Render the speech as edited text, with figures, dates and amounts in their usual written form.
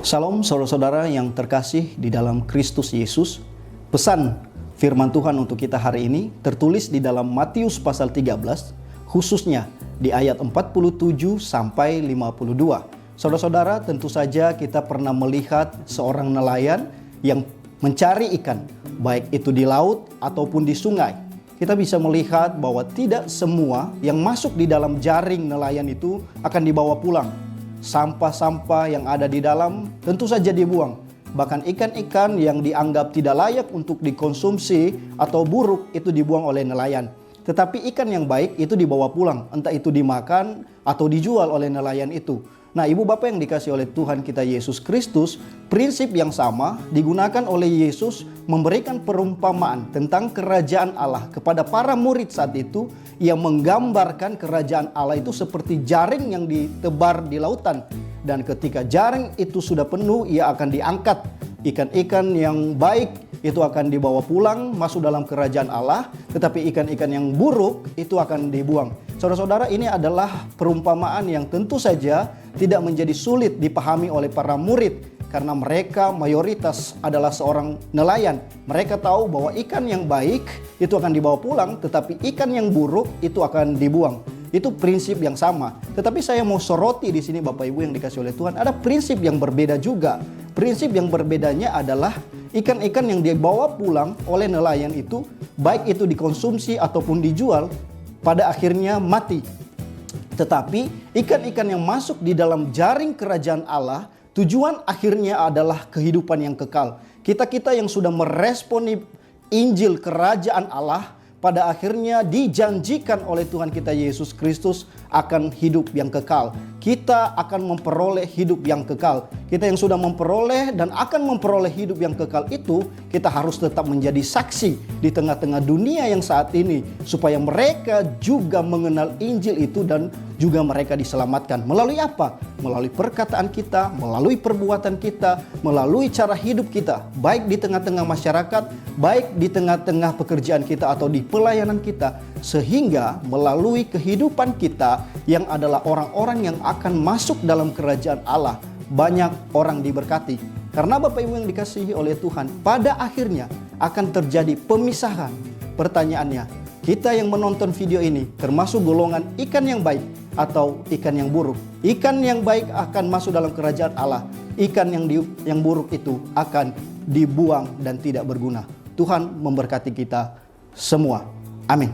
Salam saudara-saudara yang terkasih di dalam Kristus Yesus. Pesan firman Tuhan untuk kita hari ini tertulis di dalam Matius pasal 13, khususnya di ayat 47 sampai 52. Saudara-saudara, tentu saja kita pernah melihat seorang nelayan yang mencari ikan, baik itu di laut ataupun di sungai. Kita bisa melihat bahwa tidak semua yang masuk di dalam jaring nelayan itu akan dibawa pulang. Sampah-sampah yang ada di dalam tentu saja dibuang. Bahkan ikan-ikan yang dianggap tidak layak untuk dikonsumsi atau buruk itu dibuang oleh nelayan. Tetapi ikan yang baik itu dibawa pulang, entah itu dimakan atau dijual oleh nelayan itu. Nah, ibu bapak yang dikasih oleh Tuhan kita Yesus Kristus, prinsip yang sama digunakan oleh Yesus memberikan perumpamaan tentang kerajaan Allah kepada para murid saat itu, yang menggambarkan kerajaan Allah itu seperti jaring yang ditebar di lautan. Dan ketika jaring itu sudah penuh, ia akan diangkat. Ikan-ikan yang baik itu akan dibawa pulang masuk dalam kerajaan Allah, tetapi ikan-ikan yang buruk itu akan dibuang. Saudara-saudara, ini adalah perumpamaan yang tentu saja tidak menjadi sulit dipahami oleh para murid, karena mereka mayoritas adalah seorang nelayan. Mereka tahu bahwa ikan yang baik itu akan dibawa pulang, tetapi ikan yang buruk itu akan dibuang. Itu prinsip yang sama. Tetapi saya mau soroti di sini Bapak Ibu yang dikasih oleh Tuhan, ada prinsip yang berbeda juga. Prinsip yang berbedanya adalah ikan-ikan yang dibawa pulang oleh nelayan itu, baik itu dikonsumsi ataupun dijual, pada akhirnya mati. Tetapi ikan-ikan yang masuk di dalam jaring kerajaan Allah, tujuan akhirnya adalah kehidupan yang kekal. Kita-kita yang sudah meresponi Injil kerajaan Allah, pada akhirnya dijanjikan oleh Tuhan kita Yesus Kristus akan hidup yang kekal. Kita akan memperoleh hidup yang kekal. Kita yang sudah memperoleh dan akan memperoleh hidup yang kekal itu, kita harus tetap menjadi saksi di tengah-tengah dunia yang saat ini, supaya mereka juga mengenal Injil itu dan juga mereka diselamatkan. Melalui apa? Melalui perkataan kita, melalui perbuatan kita, melalui cara hidup kita, baik di tengah-tengah masyarakat, baik di tengah-tengah pekerjaan kita atau di pelayanan kita, sehingga melalui kehidupan kita yang adalah orang-orang yang akan masuk dalam kerajaan Allah, banyak orang diberkati. Karena Bapak Ibu yang dikasihi oleh Tuhan, pada akhirnya akan terjadi pemisahan. Pertanyaannya, kita yang menonton video ini termasuk golongan ikan yang baik atau ikan yang buruk? Ikan yang baik akan masuk dalam kerajaan Allah. Ikan yang buruk itu akan dibuang dan tidak berguna. Tuhan memberkati kita semua. Amin.